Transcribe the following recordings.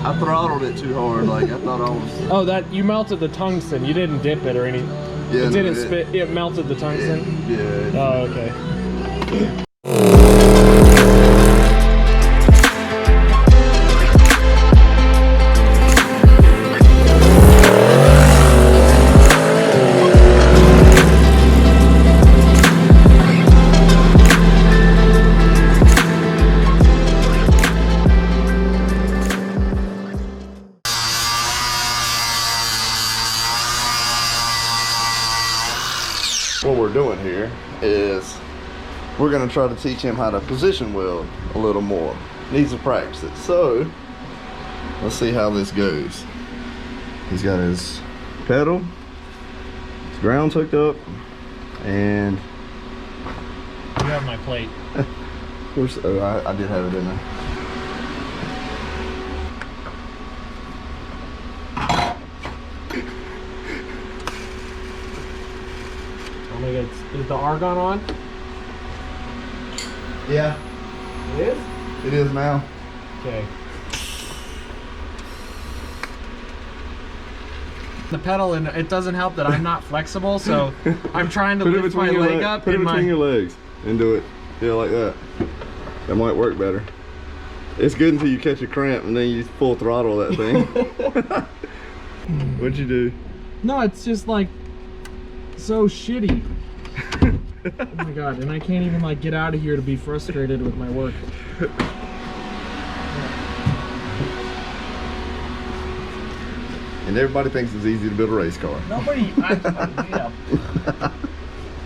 I throttled it too hard. Like I thought I was. Oh, that you melted the tungsten. You didn't dip it or anything. Yeah, it didn't spit. It melted the tungsten. Yeah. Oh, okay. What we're doing here is we're going to try to teach him how to position weld a little more. Needs to practice it. So let's see how this goes. He's got his pedal, his ground's hooked up, and You have my plate. of course, oh, I did have it in there. Oh my God, is the argon on? Yeah, It is? it is now. Okay. The pedal, and it doesn't help that I'm not flexible, so I'm trying to lift my leg up. Put it between your legs and do it. Yeah, like that. That might work better. It's good until you catch a cramp and then you full throttle that thing. What'd you do? No, it's just like so shitty. Oh my God, and I can't even like get out of here to be frustrated with my work. And everybody thinks it's easy to build a race car. Nobody, yeah.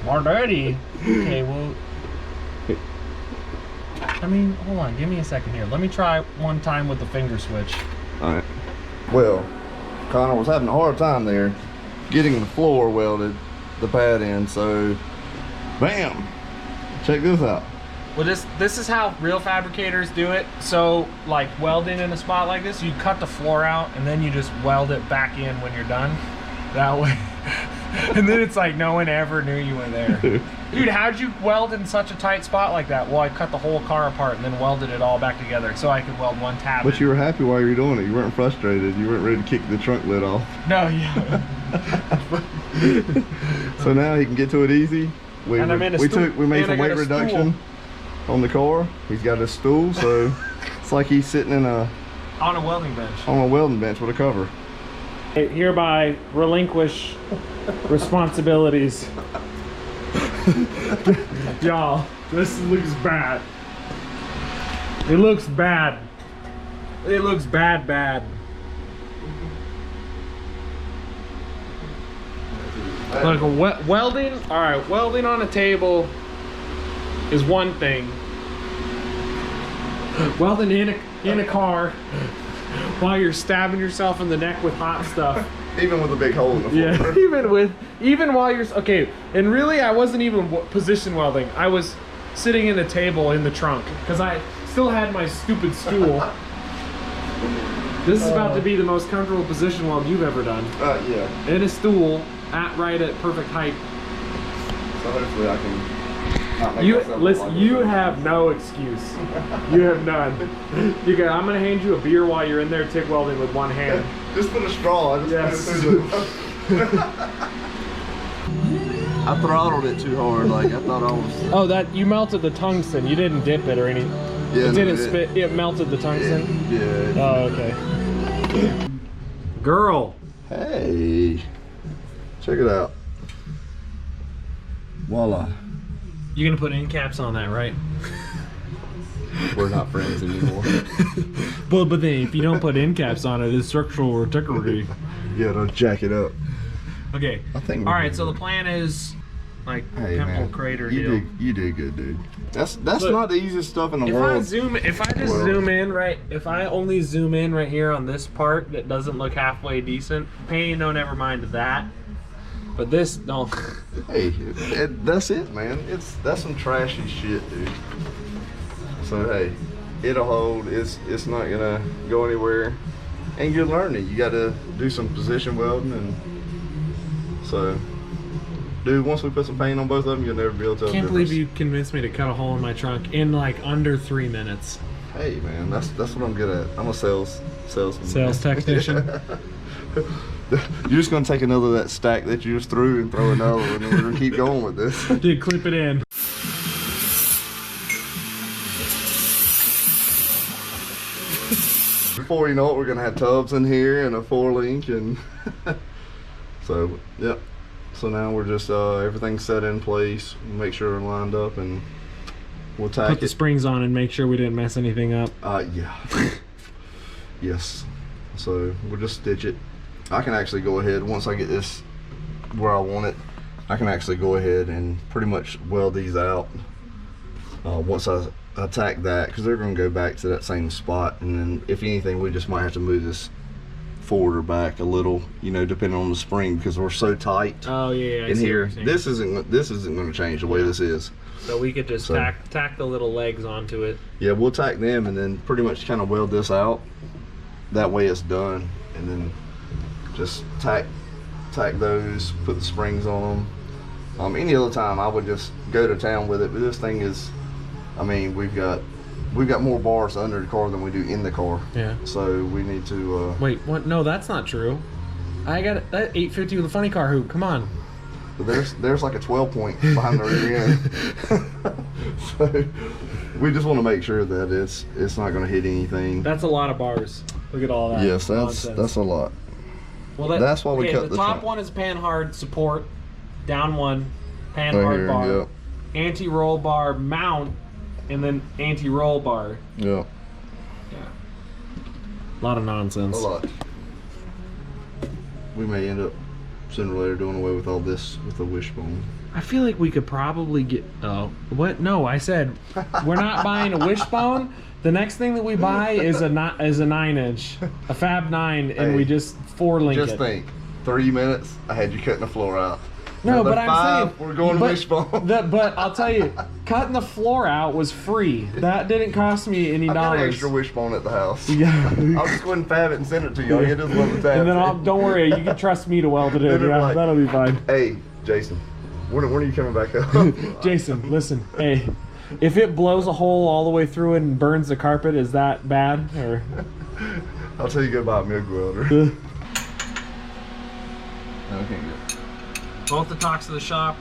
More dirty. Okay, well, I mean, hold on, give me a second here. Let me try one time with the finger switch. All right. Well, Connor was having a hard time there getting the floor welded, the pad in, so bam, check this out. Well, this is how real fabricators do it. So, like welding in a spot like this, you cut the floor out and then you just weld it back in when you're done. That way. And then it's like no one ever knew you were there. Dude, how'd you weld in such a tight spot like that? Well, I cut the whole car apart and then welded it all back together so I could weld one tab. But you were happy while you were doing it. You weren't frustrated. You weren't ready to kick the trunk lid off. No, yeah. So now he can get to it easy. We And I'm in a stool. we made And I some got weight a reduction on the car. He's got a stool, so it's like he's sitting in On a welding bench. on a welding bench with a cover. Hereby relinquish responsibilities. Y'all, this looks bad. It looks bad. It looks bad. Like welding, all right, welding on a table is one thing. Welding in a car while you're stabbing yourself in the neck with hot stuff. Even with a big hole in the floor. Yeah, even while you're, okay, and really I wasn't even position welding. I was sitting in a table in the trunk because I still had my stupid stool. This is about to be the most comfortable position weld you've ever done. Yeah. In a stool, right at perfect height. So hopefully I can not make You myself listen. look You like have no excuse. You have none. I'm gonna hand you a beer while you're in there TIG welding with one hand. Just put a straw. I just Yes. put it through I throttled it too hard. Like I thought I was. Oh, that you melted the tungsten. You didn't dip it or anything. Yeah. It didn't spit. It melted the tungsten. Yeah. Oh, okay. Girl. Hey. Check it out. Voila. You're gonna put end caps on that, right? We're not friends anymore. But then if you don't put end caps on it, it's structural integrity. Yeah, they'll jack it up. Okay. I think. All right. So the plan is like Hey, pimple man, crater you deal. did good, dude. That's Look, not the easiest stuff in the If world. I just zoom in right, if I only zoom in right here on this part that doesn't look halfway decent, no, never mind that. But this, no. Hey, that's it, man. That's some trashy shit, dude. So hey, it'll hold. It's not gonna go anywhere, and you're learning. You got to do some position welding, and so, dude. Once we put some paint on both of them, you'll never be able to tell. Can't believe you convinced me to cut a hole in my trunk in like under 3 minutes. Hey man, that's what I'm good at. I'm a salesman. Sales technician. You're just gonna take another of that stack that you just threw and throw another one, and we're gonna keep going with this. Dude, clip it in. Before you know it, we're gonna have tubs in here and a 4-link, and so yep. So now we're just everything's set in place. Make sure we're lined up, and we'll tack Put the springs on and make sure we didn't mess anything up. Yeah. Yes. So we'll just stitch it. I can actually go ahead, once I get this where I want it, I can actually go ahead and pretty much weld these out once I tack that, because they're going to go back to that same spot, and then if anything we just might have to move this forward or back a little, you know, depending on the spring, because we're so tight. Oh yeah, in here. This isn't going to change the way this is. So we could just tack the little legs onto it. Yeah, we'll tack them and then pretty much kind of weld this out. That way it's done, and then just tack those, put the springs on them. Any other time I would just go to town with it, but this thing is, I mean, we've got more bars under the car than we do in the car. Yeah. So we need to. Wait, what? No, that's not true. I got that 850 with a funny car hoop. Come on. But there's like a 12 point behind the rear end. So we just want to make sure that it's not going to hit anything. That's a lot of bars. Look at all that. Yes, that's a lot. Well, that's why we cut the top one is pan hard support, down one, pan hard bar, yep. Anti-roll bar mount, and then anti-roll bar. Yeah. Yeah. A lot of nonsense. A lot. We may end up sooner or later doing away with all this with the wishbone. I feel like we could probably get. Oh, what? No, I said we're not buying a wishbone. The next thing that we buy is a 9-inch, a Fab 9, and we just 4-link it. Just think, 3 minutes, I had you cutting the floor out. No, Another but I'm saying we're going wishbone. But I'll tell you, cutting the floor out was free. That didn't cost me any dollars. I got an extra wishbone at the house. Yeah. I'll just go ahead and fab it and send it to you. You just love the tab. And then don't worry, you can trust me to weld it in. Yeah, that'll be fine. Hey, Jason, when are you coming back up? Jason, listen, hey. If it blows a hole all the way through it and burns the carpet, is that bad? Or I'll tell you go buy a MIG welder. Okay, good. Both the tops of the tops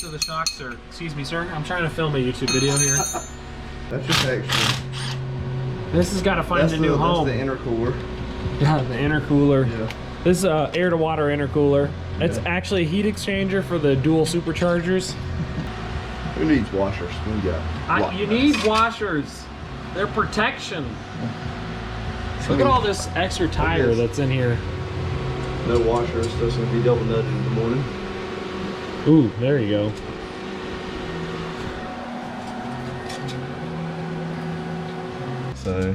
of the shocks are. Excuse me, sir. I'm trying to film a YouTube video here. That's your texture. This has got to find a new home. That's the intercooler. Yeah, the intercooler. Yeah. This is a air-to-water intercooler. It's actually a heat exchanger for the dual superchargers. Who needs washers? We got you need washers. They're protection. Look at all this extra tire that's in here. No washers, so it's going to be double nutted in the morning. Ooh, there you go. So,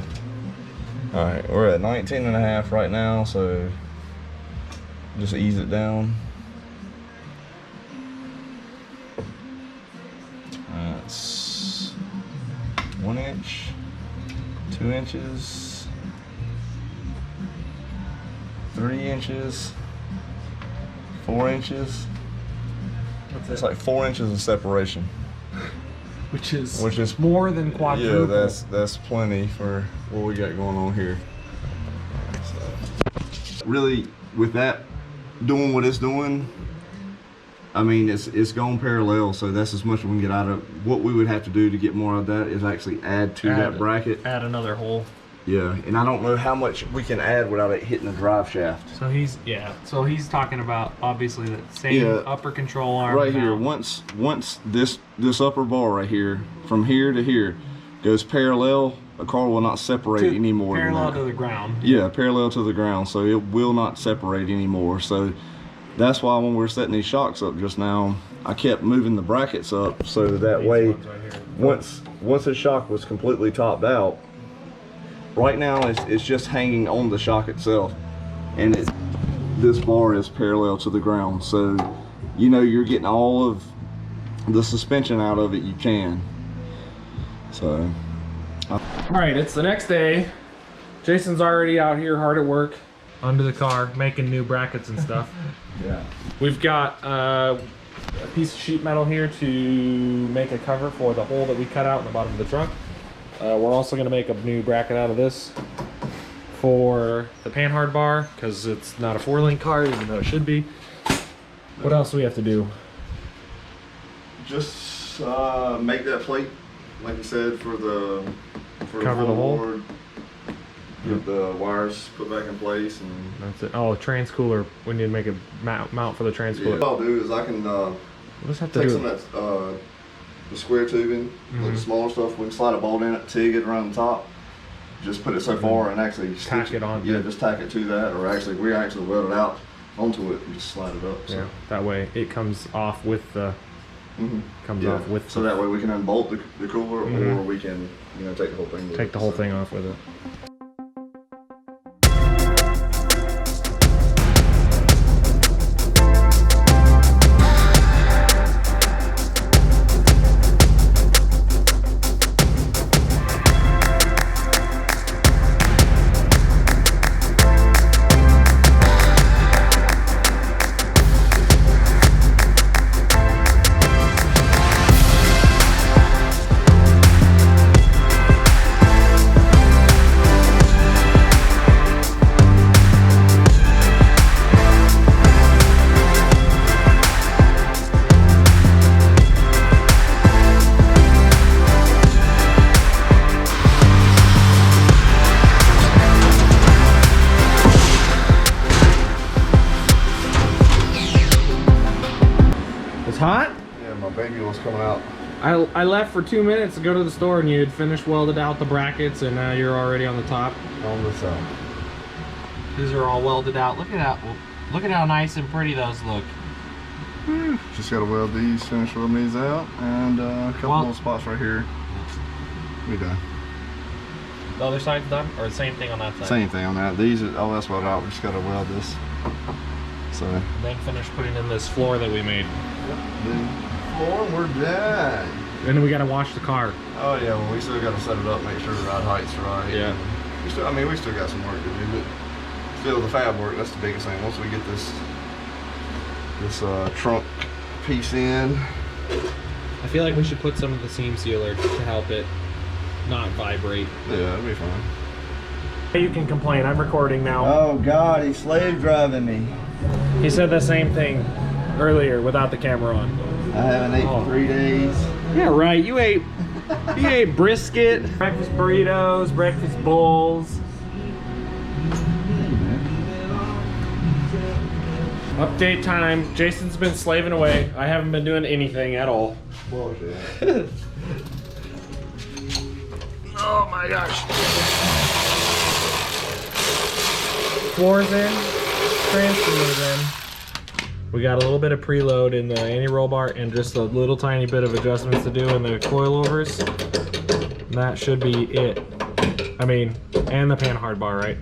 alright, we're at 19.5 right now, so just ease it down. That's 1 inch, 2 inches, 3 inches, 4 inches. It's like 4 inches of separation. Which is more than quadruple. Yeah, that's plenty for what we got going on here. So, really, with that doing what it's doing, I mean, it's going parallel, so that's as much as we can get out of. What we would have to do to get more of that is actually add to that bracket. Add another hole. Yeah, and I don't know how much we can add without it hitting the drive shaft. So he's talking about obviously the same upper control arm. Right here, once this upper bar right here, from here to here, goes parallel, a car will not separate anymore. Parallel to the ground. Yeah, parallel to the ground, so it will not separate anymore. So that's why when we were setting these shocks up just now, I kept moving the brackets up so that way, once the shock was completely topped out, right now it's just hanging on the shock itself, and this bar is parallel to the ground, so you know you're getting all of the suspension out of it you can. So all right, it's the next day. Jason's already out here hard at work under the car making new brackets and stuff. Yeah, we've got a piece of sheet metal here to make a cover for the hole that we cut out in the bottom of the trunk. We're also going to make a new bracket out of this for the panhard bar, because it's not a 4-link car, even though it should be. What else do we have to do? Just make that plate, like you said, for the Cover the hole. board. Get the wires put back in place, and That's it. Oh, trans cooler. We need to make a mount for the trans cooler. what I'll do is I can We'll just have to take do some of that the square tubing, like the smaller stuff. We can slide a bolt in it, TIG it around the top. Just put it so far and actually tack it on. Yeah, just tack it to that, or actually we actually weld it out onto it and just slide it up. So. Yeah, that way it comes off with the off with. So that way we can unbolt the cooler, or we can take the whole thing. Take the whole thing off with it. It's hot? Yeah, my baby was coming out. I left for 2 minutes to go to the store, and you had finished welded out the brackets, and now you're already on the top. On the side. These are all welded out. Look at that. Look at how nice and pretty those look. Just gotta weld these, finish welding these out, and a couple little spots right here. We done. The other side's done, or the same thing on that side? Same thing on that. These are, that's welded out. We just gotta weld this. So. And then finish putting in this floor that we made. Floor, we're done. And then we gotta wash the car. Oh yeah, well we still gotta set it up, make sure the rod height's right. Yeah. We still got some work to do, but still the fab work, that's the biggest thing. Once we get this trunk piece in. I feel like we should put some of the seam sealer to help it not vibrate. Yeah, that'll be fine. You can complain, I'm recording now. Oh God, he's slave driving me. He said the same thing earlier without the camera on. I haven't ate for 3 days. Yeah, right. You ate brisket, breakfast burritos, breakfast bowls. Update time. Jason's been slaving away. I haven't been doing anything at all. Bullshit. Oh my gosh. Floor's in, transformer's in. We got a little bit of preload in the anti-roll bar and just a little tiny bit of adjustments to do in the coilovers. And that should be it. I mean, and the panhard bar, right?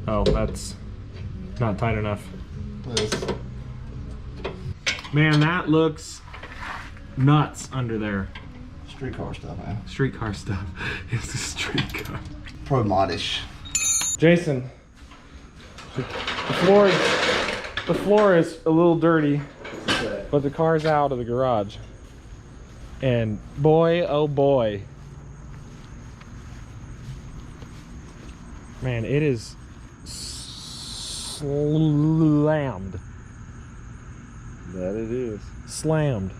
Oh, that's not tight enough. Man, that looks nuts under there. Streetcar stuff, man. Streetcar stuff. It's a streetcar. Pro modish. Jason, the floor is a little dirty, but the car's out of the garage. And boy, oh boy. Man, it is slammed. That it is. Slammed.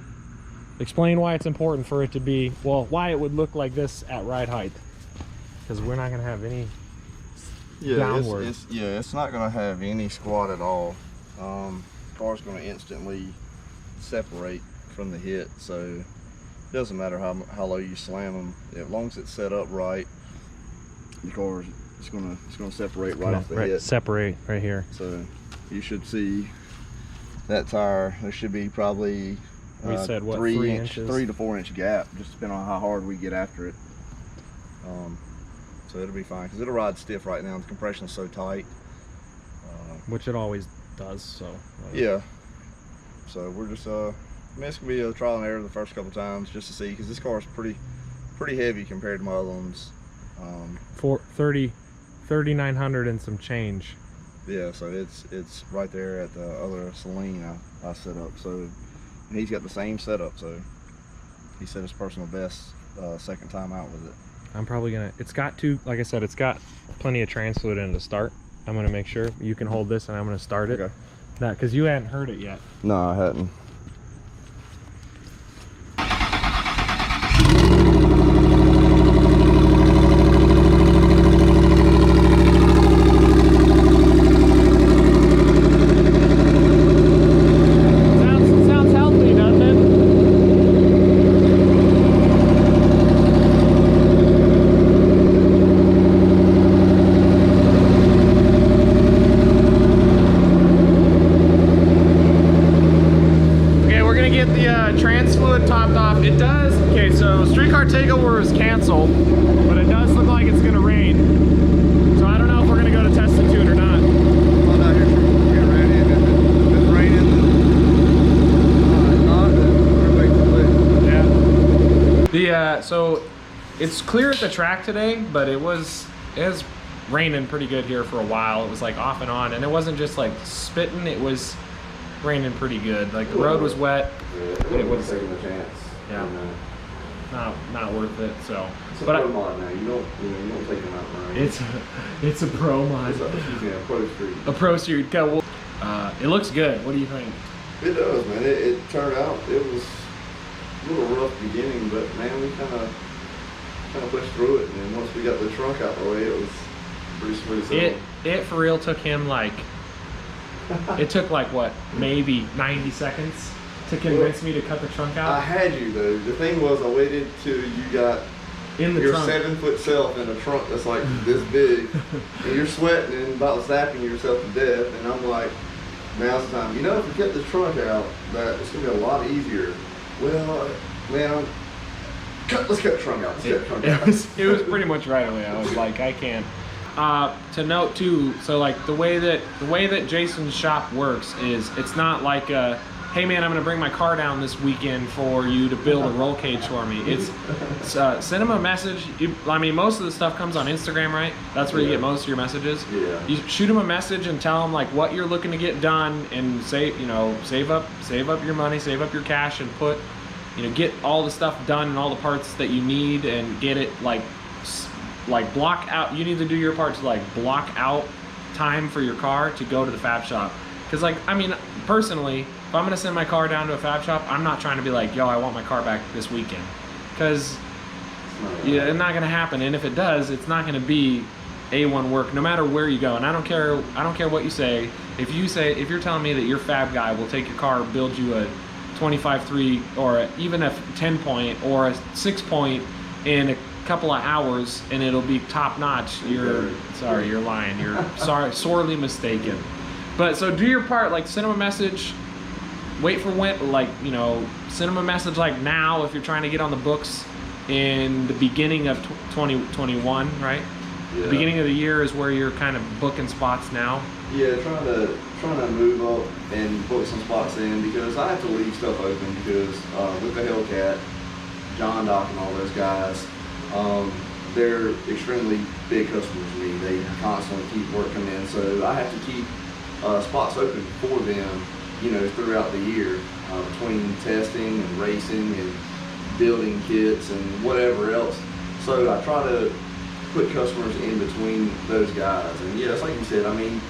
Explain why it's important for it to be, well, why it would look like this at ride height. Because we're not going to have any downward. It's not going to have any squat at all. Car's going to instantly separate from the hit, so it doesn't matter how low you slam them. As long as it's set up right, the car it's going to separate right off the hit. Separate right here. So you should see that tire. There should be probably we said what, 3 inches? 3 to 4 inch gap, just depending on how hard we get after it. So it'll be fine because it'll ride stiff right now. The compression is so tight. Which it always does. So yeah. So we're just I mean, it's gonna be a trial and error the first couple times just to see, because this car is pretty heavy compared to my other ones. 3,900 and some change. Yeah, so it's right there at the other Celine I set up. So and he's got the same setup. So he set his personal best second time out with it. I'm probably gonna, it's got like I said, it's got plenty of trans fluid in it to start. I'm gonna make sure you can hold this and I'm gonna start it. Okay. That, because you hadn't heard it yet. No, I hadn't. Sounds healthy, doesn't it? Trans fluid topped off. It does. Okay, so streetcar takeover is canceled, but it does look like it's gonna rain. So I don't know if we're gonna go to test the tune or not. Well, out here get ready, and if it's raining, then not, then we're waiting for it. Yeah. So it's clear at the track today, but it was raining pretty good here for a while. It was like off and on, and it wasn't just like spitting. It was raining pretty good. Like the road was wet. It was taking a chance. Yeah. Not worth it. So. It's a but pro mod now. You don't take them out in the rain. It's a pro mod. It's a pro street. A pro street. Okay, well, it looks good. What do you think? It does, man. It turned out. It was a little rough beginning, but man, we kind of pushed through it. And then once we got the trunk out the way, it was pretty smooth sailing. It for real took him like. It took like what, maybe 90 seconds to convince me to cut the trunk out. I had you though. The thing was, I waited till you got in the your trunk. 7-foot self in a trunk that's like this big, and you're sweating and about zapping yourself to death. And I'm like, now's the time. You know, if we get the trunk out, that it's gonna be a lot easier. Well, man, let's cut the trunk out. Let's cut the trunk out. It was pretty much right away. I was like, I can't. To note too, so like the way that Jason's shop works is it's not like hey man, I'm gonna bring my car down this weekend for you to build a roll cage for me. It's send him a message. I mean, most of the stuff comes on Instagram, right? That's where you get most of your messages. Yeah. You shoot him a message and tell him like what you're looking to get done, and save up your money, save up your cash, and put, get all the stuff done and all the parts that you need, and get it like block out. You need to do your part to like block out time for your car to go to the fab shop. Because like, I mean, personally, if I'm gonna send my car down to a fab shop, I'm not trying to be like, yo, I want my car back this weekend, because it's not gonna happen. And if it does, it's not gonna be A1 work, no matter where you go. And I don't care what you say. If you're telling me that your fab guy will take your car, build you a 25.3 or even a 10-point or a 6-point in a couple of hours, and it'll be top notch, you're lying. You're sorely mistaken. But so do your part, like send them a message, wait for when, like, send them a message like now if you're trying to get on the books in the beginning of 2021, right? Yeah. The beginning of the year is where you're kind of booking spots now. Yeah, trying to move up and book some spots in, because I have to leave stuff open, because with the Hellcat, John Doc and all those guys, they're extremely big customers to me. They constantly keep work coming in, so I have to keep spots open for them, throughout the year, between testing and racing and building kits and whatever else. So I try to put customers in between those guys. And yeah, it's like you said, I mean,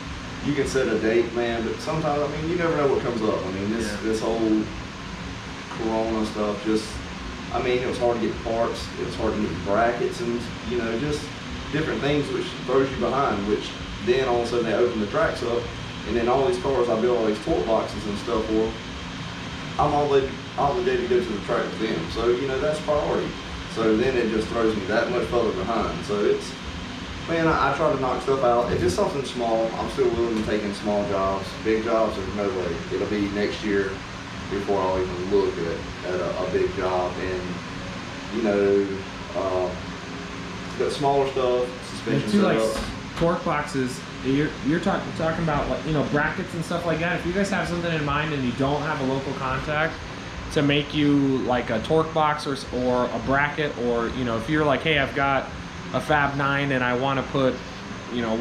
you can set a date, man, but sometimes, I mean, you never know what comes up. I mean, this whole Corona stuff just, I mean, it was hard to get parts, it was hard to get brackets, and just different things, which throws you behind, which then all of a sudden they open the tracks up, and then all these cars, I build all these torque boxes and stuff for, I'm obligated to go to the track with them. So, that's priority. So then it just throws me that much further behind. So it's, man, I try to knock stuff out. If it's something small, I'm still willing to take in small jobs. Big jobs, there's no way. It'll be next year before I'll even look at a big job. And the smaller stuff, suspension setup. Like torque boxes, you're talking about, like, brackets and stuff like that. If you guys have something in mind and you don't have a local contact to make you like a torque box or a bracket, or if you're like, hey, I've got a Fab 9 and I want to put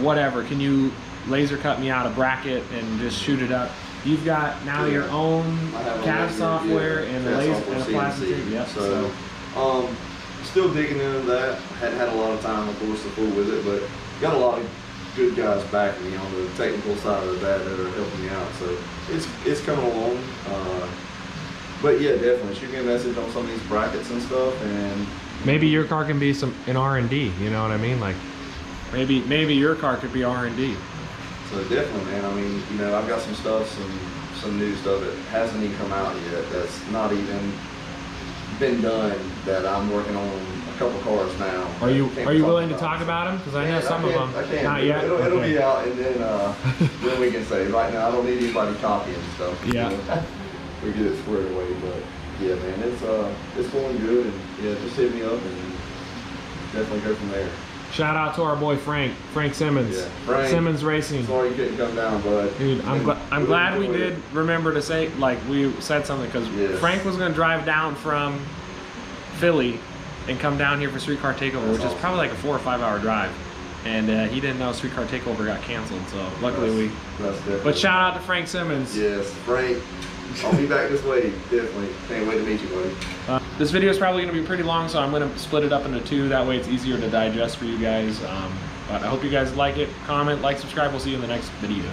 whatever, can you laser cut me out a bracket and just shoot it up? You've got now your own CAD software and a laser and a plastic tape. Yep. So still digging into that. Hadn't had a lot of time, of course, to fool with it, but got a lot of good guys backing me on the technical side of that are helping me out. So it's coming along. But yeah, definitely shoot me a message on some of these brackets and stuff, and maybe your car can be an R&D. You know what I mean? Like maybe your car could be R&D. So definitely, man. I mean, you know, I've got some stuff, some new stuff that hasn't even come out yet. That's not even been done. That I'm working on a couple cars now. Are you willing to talk about them? Because I know some of them. I can. Not yet. It'll be out, and then then we can say. Right now, I don't need anybody copying stuff. Yeah. You know, we get it squared away, but yeah, man, it's going good, and yeah, just hit me up and definitely go from there. Shout out to our boy Frank Simmons. Yeah, Frank, Simmons Racing. Sorry you couldn't come down, bud. Dude, I'm glad we did remember to say, like, we said something, because Frank was going to drive down from Philly and come down here for Streetcar Takeover, which is probably like a 4 or 5 hour drive. And he didn't know Streetcar Takeover got canceled, so luckily But shout out to Frank Simmons. Yes, Frank. I'll be back this way, definitely. Can't wait to meet you, buddy. This video is probably going to be pretty long, so I'm going to split it up into 2. That way it's easier to digest for you guys. But I hope you guys like it. Comment, like, subscribe. We'll see you in the next video.